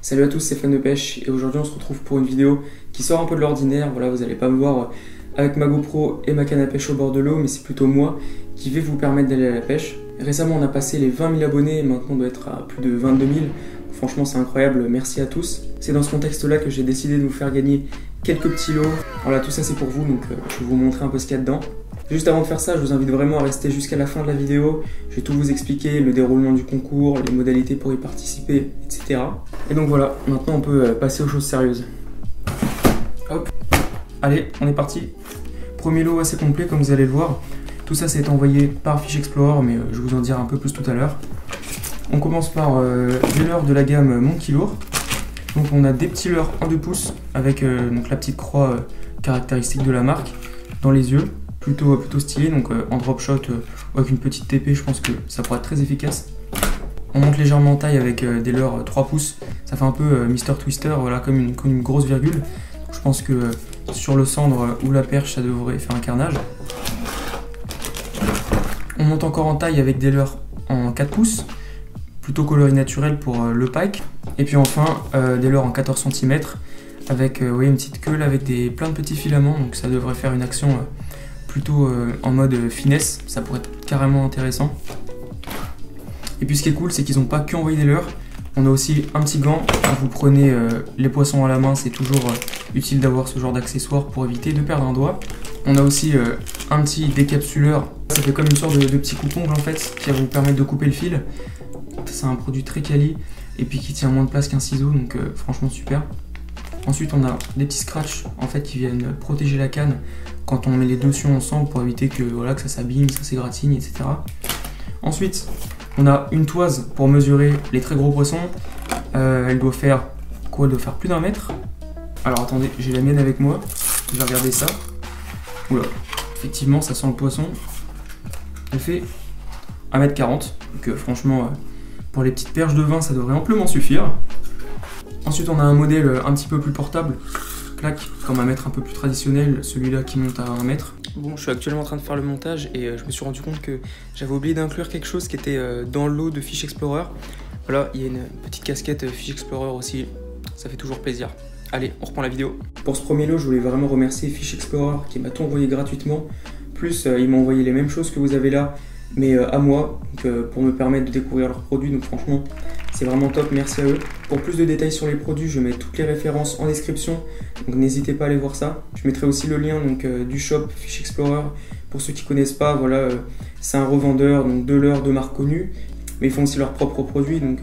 Salut à tous, c'est Fan de Pêche et aujourd'hui on se retrouve pour une vidéo qui sort un peu de l'ordinaire. Voilà, vous n'allez pas me voir avec ma GoPro et ma canne à pêche au bord de l'eau, mais c'est plutôt moi qui vais vous permettre d'aller à la pêche. Récemment on a passé les 20 000 abonnés et maintenant on doit être à plus de 22 000. Franchement c'est incroyable, merci à tous. C'est dans ce contexte là que j'ai décidé de vous faire gagner quelques petits lots. Voilà, tout ça c'est pour vous, donc je vais vous montrer un peu ce qu'il y a dedans. Juste avant de faire ça, je vous invite vraiment à rester jusqu'à la fin de la vidéo. Je vais tout vous expliquer, le déroulement du concours, les modalités pour y participer, etc. Et donc voilà, maintenant on peut passer aux choses sérieuses. Hop, allez, on est parti. Premier lot assez complet comme vous allez le voir. Tout ça c'est envoyé par Fish Explorer, mais je vous en dirai un peu plus tout à l'heure. On commence par des leurres de la gamme Monkey Lure. Donc on a des petits leurres 1-2 pouces avec donc la petite croix caractéristique de la marque dans les yeux. Plutôt stylé, donc en drop shot avec une petite TP, je pense que ça pourrait être très efficace. On monte légèrement en taille avec des leurres 3 pouces, ça fait un peu Mr Twister, voilà, comme une grosse virgule. Je pense que sur le cendre ou la perche, ça devrait faire un carnage. On monte encore en taille avec des leurres en 4 pouces, plutôt coloris naturel pour le pike. Et puis enfin, des leurres en 14 cm avec oui, une petite queue là, avec plein de petits filaments, donc ça devrait faire une action plutôt en mode finesse, ça pourrait être carrément intéressant. Et puis ce qui est cool, c'est qu'ils n'ont pas que envoyé des leurres, on a aussi un petit gant. Quand vous prenez les poissons à la main, c'est toujours utile d'avoir ce genre d'accessoire pour éviter de perdre un doigt. On a aussi un petit décapsuleur, ça fait comme une sorte de petit coupe-ongle en fait, qui va vous permettre de couper le fil. C'est un produit très quali et puis qui tient moins de place qu'un ciseau, donc franchement super. Ensuite on a des petits scratchs en fait qui viennent protéger la canne quand on met les deux sions ensemble pour éviter que, voilà, que ça s'abîme, ça s'égratigne, etc. Ensuite on a une toise pour mesurer les très gros poissons. Elle doit faire quoi? Elle doit faire plus d'1 mètre. Alors attendez, j'ai la mienne avec moi, je vais regarder ça. Oula, effectivement ça sent le poisson. Elle fait 1,40 m, donc franchement pour les petites perches de vin ça devrait amplement suffire. Ensuite on a un modèle un petit peu plus portable, clac, comme un mètre un peu plus traditionnel, celui-là qui monte à 1 mètre. Bon, je suis actuellement en train de faire le montage et je me suis rendu compte que j'avais oublié d'inclure quelque chose qui était dans le lot de Fish Explorer. Voilà, il y a une petite casquette Fish Explorer aussi, ça fait toujours plaisir. Allez, on reprend la vidéo. Pour ce premier lot, je voulais vraiment remercier Fish Explorer qui m'a tout envoyé gratuitement. Plus, ils m'ont envoyé les mêmes choses que vous avez là, mais à moi, donc, pour me permettre de découvrir leurs produits. Donc franchement, c'est vraiment top, merci à eux. Pour plus de détails sur les produits, je mets toutes les références en description, donc n'hésitez pas à aller voir ça. Je mettrai aussi le lien donc, du shop Fish Explorer. Pour ceux qui ne connaissent pas, voilà, c'est un revendeur donc, de leurres de marques connues, mais ils font aussi leurs propres produits, donc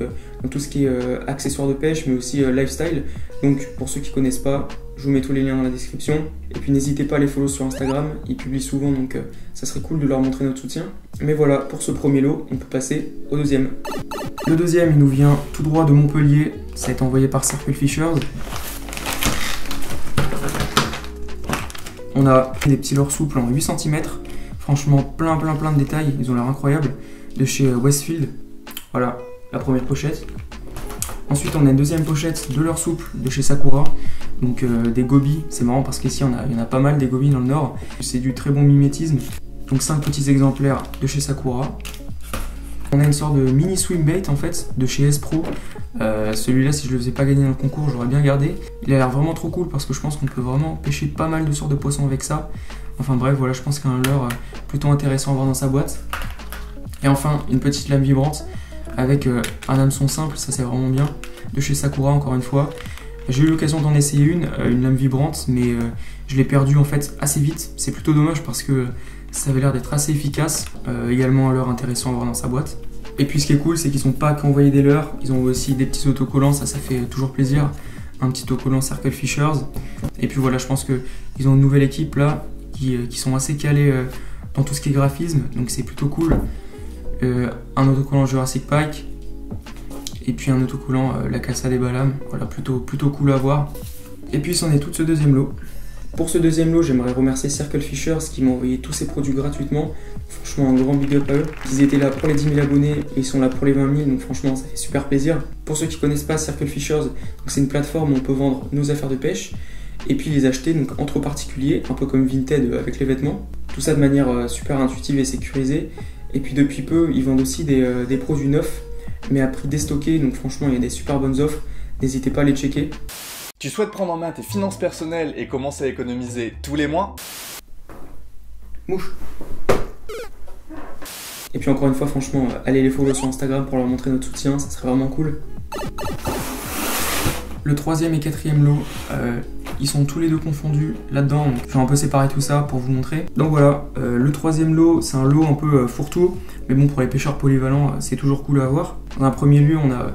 tout ce qui est accessoires de pêche, mais aussi lifestyle. Donc pour ceux qui ne connaissent pas, je vous mets tous les liens dans la description. Et puis n'hésitez pas à les follow sur Instagram, ils publient souvent, donc ça serait cool de leur montrer notre soutien. Mais voilà, pour ce premier lot, on peut passer au deuxième. Le deuxième, il nous vient tout droit de Montpellier, ça a été envoyé par Circle Fishers. On a des petits leurres souples en 8 cm, franchement plein de détails, ils ont l'air incroyables, de chez Westfield. Voilà, la première pochette. Ensuite, on a une deuxième pochette de leurres souples de chez Sakura. Donc des gobies, c'est marrant parce qu'ici il y en a pas mal des gobies dans le nord. C'est du très bon mimétisme. Donc 5 petits exemplaires de chez Sakura. On a une sorte de mini swim bait en fait de chez S-Pro. Celui-là, si je le faisais pas gagner dans le concours, j'aurais bien gardé. Il a l'air vraiment trop cool parce que je pense qu'on peut vraiment pêcher pas mal de sortes de poissons avec ça. Enfin bref, voilà, je pense qu'il y a un leurre plutôt intéressant à avoir dans sa boîte. Et enfin, une petite lame vibrante avec un hameçon simple, ça c'est vraiment bien, de chez Sakura encore une fois. J'ai eu l'occasion d'en essayer une lame vibrante, mais je l'ai perdue en fait assez vite. C'est plutôt dommage parce que ça avait l'air d'être assez efficace, également un leurre intéressant à avoir dans sa boîte. Et puis ce qui est cool, c'est qu'ils n'ont pas qu'envoyé des leurres, ils ont aussi des petits autocollants, ça fait toujours plaisir. Un petit autocollant Circle Fishers. Et puis voilà, je pense qu'ils ont une nouvelle équipe là, qui sont assez calés dans tout ce qui est graphisme, donc c'est plutôt cool. Un autocollant Jurassic Park et puis un autocollant La Casa des Balam, voilà, plutôt cool à voir. Et puis c'en est tout ce deuxième lot. Pour ce deuxième lot, j'aimerais remercier Circle Fishers qui m'ont envoyé tous ces produits gratuitement. Franchement, un grand big up à eux. Ils étaient là pour les 10 000 abonnés et ils sont là pour les 20 000, donc franchement ça fait super plaisir. Pour ceux qui ne connaissent pas Circle Fishers, c'est une plateforme où on peut vendre nos affaires de pêche et puis les acheter donc, entre particuliers, un peu comme Vinted avec les vêtements. Tout ça de manière super intuitive et sécurisée. Et puis depuis peu, ils vendent aussi des produits neufs, mais à prix déstocké, donc franchement il y a des super bonnes offres. n'hésitez pas à les checker. Tu souhaites prendre en main tes finances personnelles et commencer à économiser tous les mois? Mouche. Et puis encore une fois, franchement, allez les follow sur Instagram pour leur montrer notre soutien, ça serait vraiment cool. Le troisième et quatrième lot, ils sont tous les deux confondus là-dedans, donc je vais un peu séparer tout ça pour vous montrer. Donc voilà, le troisième lot, c'est un lot un peu fourre-tout, mais bon, pour les pêcheurs polyvalents, c'est toujours cool à avoir. Dans un premier lieu, on a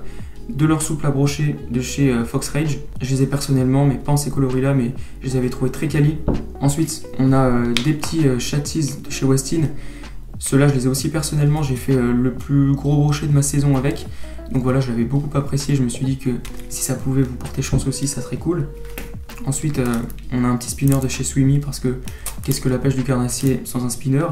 de leurres souples à brocher de chez Fox Rage. Je les ai personnellement, mais pas en ces coloris-là, mais je les avais trouvés très quali. Ensuite, on a des petits chatties de chez Westin. Ceux-là, je les ai aussi personnellement, j'ai fait le plus gros brochet de ma saison avec. Donc voilà, je l'avais beaucoup apprécié, je me suis dit que si ça pouvait vous porter chance aussi, ça serait cool. Ensuite, on a un petit spinner de chez Swimmy, parce que qu'est-ce que la pêche du carnassier sans un spinner?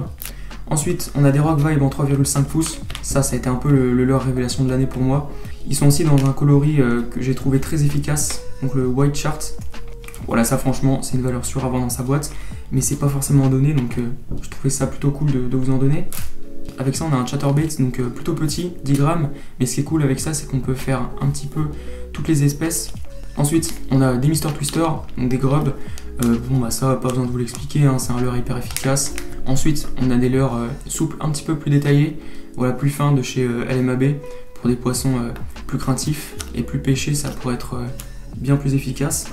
Ensuite, on a des Rock Vibe en 3,5 pouces. Ça a été un peu le leurre révélation de l'année pour moi. Ils sont aussi dans un coloris que j'ai trouvé très efficace, donc le White Chart. Voilà, ça franchement, c'est une valeur sûre à avoir dans sa boîte, mais c'est pas forcément donné, donc je trouvais ça plutôt cool de vous en donner. Avec ça, on a un chatterbait, donc plutôt petit, 10 grammes, mais ce qui est cool avec ça, c'est qu'on peut faire un petit peu toutes les espèces. Ensuite, on a des Mr Twister, donc des grubs. Bon, bah ça, pas besoin de vous l'expliquer, hein, c'est un leurre hyper efficace. Ensuite, on a des leurres souples, un petit peu plus détaillés, voilà, plus fins de chez LMAB, pour des poissons plus craintifs et plus pêchés, ça pourrait être bien plus efficace.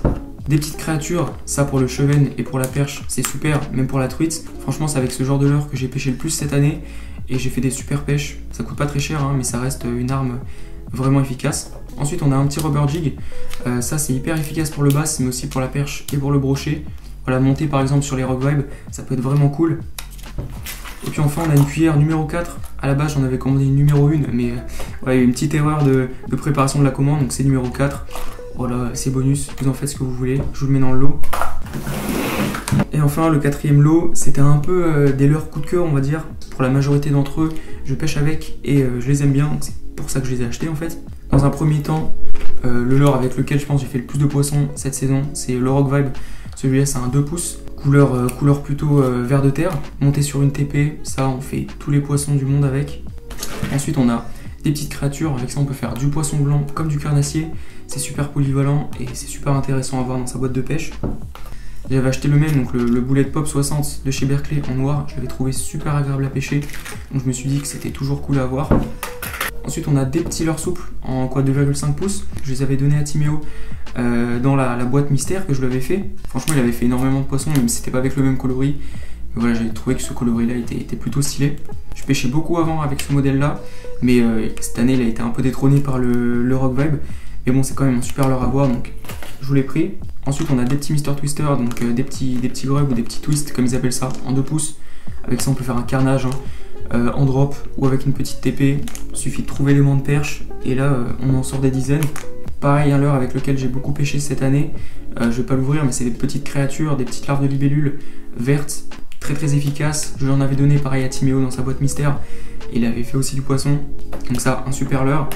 Des petites créatures, ça pour le cheven et pour la perche, c'est super, même pour la truite. Franchement, c'est avec ce genre de leurre que j'ai pêché le plus cette année et j'ai fait des super pêches. Ça coûte pas très cher, hein, mais ça reste une arme vraiment efficace. Ensuite, on a un petit rubber jig. Ça, c'est hyper efficace pour le bass, mais aussi pour la perche et pour le brochet. Voilà, monter par exemple sur les Rock Vibe, ça peut être vraiment cool. Et puis enfin, on a une cuillère numéro 4. À la base, j'en avais commandé une numéro 1, mais ouais, il y a eu une petite erreur de préparation de la commande, donc c'est numéro 4. Voilà, c'est bonus, vous en faites ce que vous voulez, je vous le mets dans le lot. Et enfin, le quatrième lot, c'était un peu des leurres coup de cœur, on va dire. Pour la majorité d'entre eux, je pêche avec et je les aime bien, donc c'est pour ça que je les ai achetés en fait. Dans un premier temps, le leurre avec lequel je pense j'ai fait le plus de poissons cette saison, c'est le Rock Vibe. Celui-là, c'est un 2 pouces, couleur plutôt vert de terre. Monté sur une TP, ça, on fait tous les poissons du monde avec. Ensuite, on a des petites créatures, avec ça on peut faire du poisson blanc comme du carnassier. C'est super polyvalent et c'est super intéressant à avoir dans sa boîte de pêche. J'avais acheté le même, donc le Bullet Pop 60 de chez Berkeley en noir. Je l'avais trouvé super agréable à pêcher, donc je me suis dit que c'était toujours cool à avoir. Ensuite, on a des petits leurres souples en 2,5 pouces. Je les avais donnés à Timéo dans la boîte mystère que je lui avais fait. Franchement, il avait fait énormément de poissons, même si c'était pas avec le même coloris. Mais voilà, j'avais trouvé que ce coloris-là était plutôt stylé. Je pêchais beaucoup avant avec ce modèle-là, mais cette année, il a été un peu détrôné par le Rock Vibe. Mais bon, c'est quand même un super leurre à voir, donc je vous l'ai pris. Ensuite, on a des petits Mr Twister, donc des petits grubs ou des petits twists, comme ils appellent ça, en 2 pouces. Avec ça, on peut faire un carnage, hein, en drop ou avec une petite TP. Il suffit de trouver l'élément de perche, et là, on en sort des dizaines. Pareil, un leurre avec lequel j'ai beaucoup pêché cette année. Je vais pas l'ouvrir, mais c'est des petites créatures, des petites larves de libellules vertes, très efficaces. Je lui en avais donné pareil à Timéo dans sa boîte mystère. Il avait fait aussi du poisson, donc ça, un super leurre.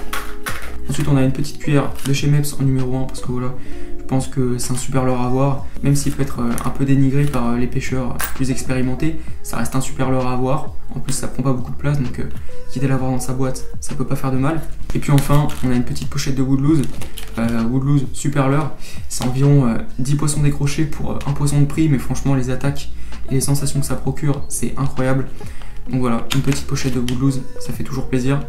Ensuite, on a une petite cuillère de chez Meps en numéro 1 parce que voilà, je pense que c'est un super leurre à avoir. Même s'il peut être un peu dénigré par les pêcheurs plus expérimentés, ça reste un super leurre à avoir. En plus, ça prend pas beaucoup de place, donc quitte à l'avoir dans sa boîte, ça peut pas faire de mal. Et puis enfin, on a une petite pochette de Woodloose. Woodloose, super leurre. C'est environ 10 poissons décrochés pour un poisson de prix, mais franchement, les attaques et les sensations que ça procure, c'est incroyable. Donc voilà, une petite pochette de Woodloose, ça fait toujours plaisir.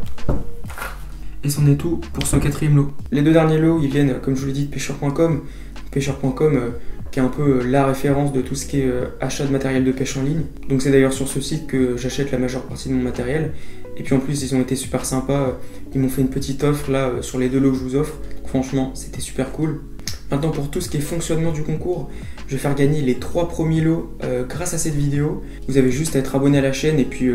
Et c'en est tout pour ce quatrième lot. Les deux derniers lots, ils viennent, comme je vous l'ai dit, de pêcheur.com. Pêcheur.com qui est un peu la référence de tout ce qui est achat de matériel de pêche en ligne. Donc c'est d'ailleurs sur ce site que j'achète la majeure partie de mon matériel. Et puis en plus, ils ont été super sympas. Ils m'ont fait une petite offre là sur les deux lots que je vous offre. Donc, franchement, c'était super cool. Maintenant, pour tout ce qui est fonctionnement du concours, je vais faire gagner les 3 premiers lots grâce à cette vidéo. Vous avez juste à être abonné à la chaîne et puis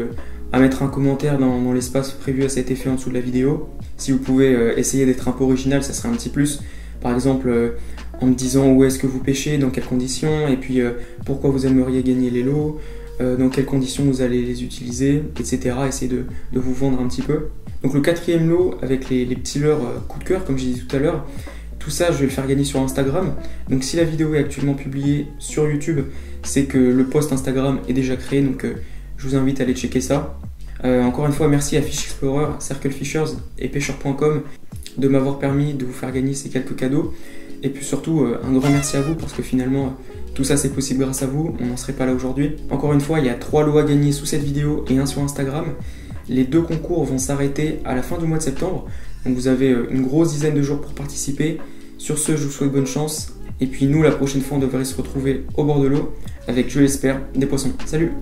à mettre un commentaire dans l'espace prévu à cet effet en dessous de la vidéo. Si vous pouvez essayer d'être un peu original, ça serait un petit plus. Par exemple, en me disant où est-ce que vous pêchez, dans quelles conditions, et puis pourquoi vous aimeriez gagner les lots, dans quelles conditions vous allez les utiliser, etc. Essayez de vous vendre un petit peu. Donc le quatrième lot, avec les petits leurres coup de cœur, comme j'ai dit tout à l'heure, tout ça, je vais le faire gagner sur Instagram. Donc si la vidéo est actuellement publiée sur YouTube, c'est que le post Instagram est déjà créé, donc je vous invite à aller checker ça. Encore une fois, merci à Fish Explorer, Circle Fishers et pêcheur.com de m'avoir permis de vous faire gagner ces quelques cadeaux. Et puis surtout, un grand merci à vous parce que finalement, tout ça c'est possible grâce à vous, on n'en serait pas là aujourd'hui. Encore une fois, il y a 3 lots à gagner sous cette vidéo et un sur Instagram. Les 2 concours vont s'arrêter à la fin du mois de septembre. Donc vous avez une grosse dizaine de jours pour participer. Sur ce, je vous souhaite bonne chance. Et puis nous, la prochaine fois, on devrait se retrouver au bord de l'eau avec, je l'espère, des poissons. Salut!